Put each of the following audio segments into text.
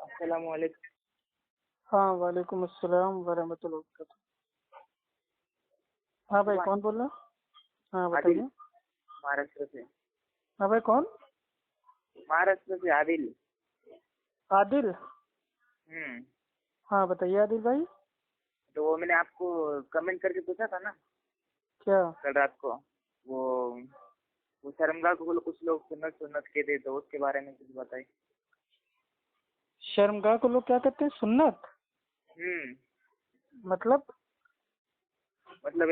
अस्सलामुअलैकुम। हाँ, वालेकुम अस्सलाम वरहमतुल्लाहि वबरकातुहू। हाँ भाई, कौन बोल रहा? हाँ आदिल, बताइए। महाराष्ट्र से। हाँ भाई, कौन? महाराष्ट्र से आदिल। आदिल। हाँ बताइए आदिल भाई। तो वो मैंने आपको कमेंट करके पूछा था ना क्या? कल रात को। वो शर्मगाह को कुछ लोग सुन्नत सुन्नत कहते, तो उसके बारे में कुछ बताइए। शर्मगाह को लोग क्या कहते हैं? सुन्नत? मतलब? मतलब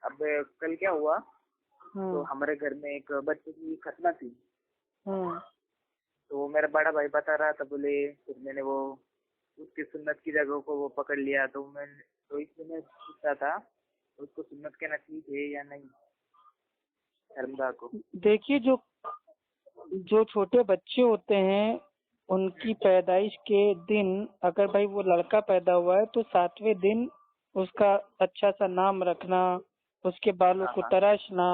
अब कल क्या हुआ, तो हम्म। हमारे घर में एक बच्चे की खतना थी। हम्म। तो मेरा बड़ा भाई बता रहा था, बोले फिर मैंने वो उसकी सुन्नत की जगह को वो पकड़ लिया। तो इसलिए मैं पूछता था उसको सुन्नत कहना ठीक है या नहीं, शर्मगाह को। देखिए, जो जो छोटे बच्चे होते हैं उनकी पैदाइश के दिन, अगर भाई वो लड़का पैदा हुआ है तो 7वें दिन उसका अच्छा सा नाम रखना, उसके बालों हाँ को हाँ तराशना,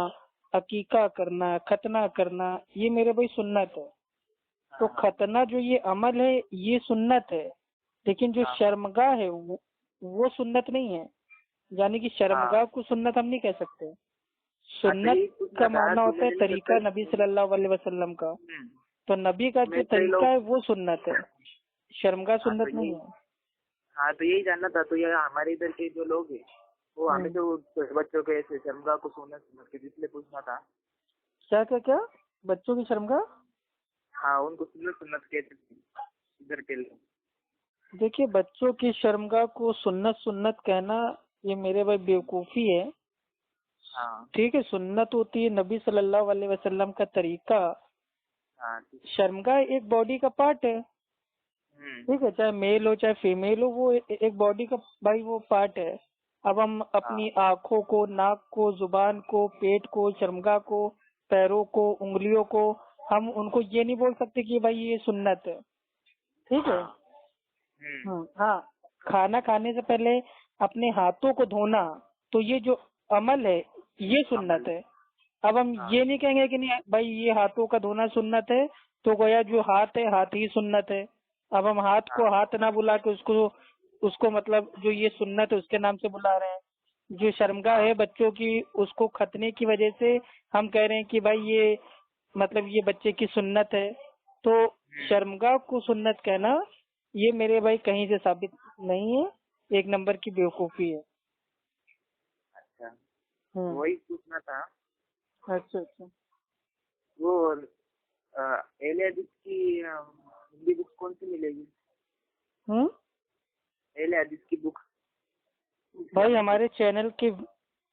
अकीका करना, खतना करना, ये मेरे भाई सुन्नत है। तो हाँ हाँ खतना जो ये अमल है ये सुन्नत है, लेकिन जो हाँ हाँ शर्मगाह है वो सुन्नत नहीं है। यानी कि शर्मगाह हाँ को सुन्नत हम नहीं कह सकते। हाँ, तो सुन्नत यही पूछना का था। मानना तो होता है मैंने ना तरीका कल नबी सल्लल्लाहु अलैहि वसल्लम का। तो नबी का जो कई तरीका लोग। है वो सुन्नत है, शर्मगाह हाँ तो सुन्नत नहीं यही है। हाँ तो यही जानना था। तो ये हमारे इधर के जो लोग हैं वो हमें हम्म। तो बच्चों के ऐसे शर्मगाह को सुन्नत सुन्नत के, इसलिए पूछना था। क्या क्या क्या? बच्चों की शर्मगाह? हाँ, उनको सुन्नत सुन्नत कहते थे इधर के लोग। देखिए, बच्चों की शर्मगाह को सुन्नत सुन्नत कहना ये मेरे भाई बेवकूफ़ी है। हाँ ठीक है, सुन्नत होती है नबी सल्लल्लाहु अलैहि वसल्लम का तरीका। हाँ ठीक है। शर्मगाह एक बॉडी का पार्ट है। ठीक है, चाहे मेल हो चाहे फीमेल हो, वो एक बॉडी का भाई वो पार्ट है। अब हम हाँ अपनी आंखों को, नाक को, जुबान को, पेट को, शर्मगाह को, पैरों को, उंगलियों को, हम उनको ये नहीं बोल सकते कि भाई ये सुन्नत है। ठीक है। हाँ हाँ, खाना खाने से पहले अपने हाथों को धोना, तो ये जो अमल है ये सुन्नत अमल। है। अब हम हाँ ये नहीं कहेंगे कि नहीं भाई ये हाथों का धोना सुन्नत है, तो गोया जो हाथ है हाथ ही सुन्नत है। अब हम हाथ हाँ को हाथ ना बुला के उसको उसको मतलब जो ये सुन्नत है उसके नाम से बुला रहे हैं। जो शर्मगाह हाँ है बच्चों की, उसको खतने की वजह से हम कह रहे हैं कि भाई ये मतलब ये बच्चे की सुन्नत है। तो शर्मगाह को सुन्नत कहना ये मेरे भाई कहीं से साबित नहीं है, एक नंबर की बेवकूफी है। अच्छा, हम्म। वही पूछना था। अच्छा अच्छा। वो एलिया की हिंदी बुक कौन सी मिलेगी? हम्म। एलिया की बुक भाई इस्लामिक बुक। हमारे चैनल के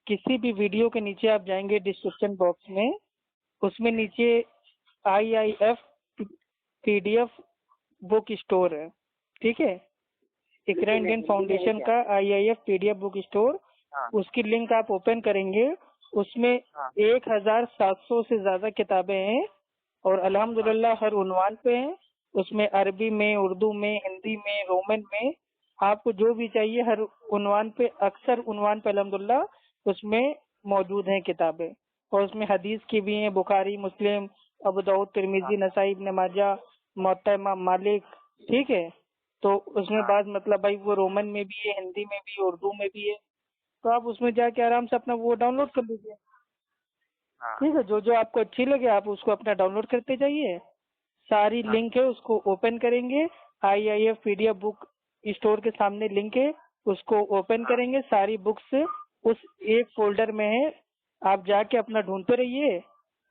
किसी भी वीडियो के नीचे आप जाएंगे डिस्क्रिप्शन बॉक्स में, उसमें नीचे IIF PDF बुक स्टोर है। ठीक है, इकरा हिंदी में इंडियन हिंदी में है फाउंडेशन क्या? का IIF PDF बुक स्टोर, हाँ उसकी लिंक आप ओपन करेंगे, उसमें हाँ 1700 से ज्यादा किताबें हैं और हाँ अल्हम्दुलिल्लाह हर उन्वान पे हैं। उसमें अरबी में, उर्दू में, हिंदी में, रोमन में, आपको जो भी चाहिए हर उन्वान पे, अक्सर उन्वान पे अल्हम्दुलिल्लाह उसमें मौजूद हैं किताबें। और उसमें हदीस की भी हैं, बुखारी, मुस्लिम, अबू दाऊद, हाँ तिरमिजी, नसाई, इब्न माजा, मुअत्ता इमाम मालिक। ठीक है, तो उसमें हाँ बाद मतलब भाई वो रोमन में भी है, हिंदी में भी, उर्दू में भी है। तो आप उसमें जाके आराम से अपना वो डाउनलोड कर लीजिए। हाँ ठीक है, जो जो आपको अच्छी लगे आप उसको अपना डाउनलोड करते जाइए। सारी हाँ लिंक है, उसको ओपन करेंगे। IIF PDF बुक स्टोर के सामने लिंक है, उसको ओपन हाँ करेंगे। सारी बुक्स उस एक फोल्डर में है, आप जाके अपना ढूंढते रहिए।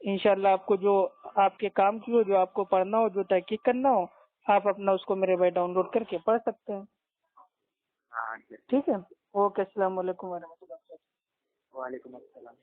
इंशाल्लाह आपको जो आपके काम की हो, जो आपको पढ़ना हो, जो तहकीक करना हो, आप अपना उसको मेरे भाई डाउनलोड करके पढ़ सकते हैं। हाँ। ठीक है। ओके, अस्सलाम वालेकुम वरहमतुल्लाह। वालेकुम अस्सलाम।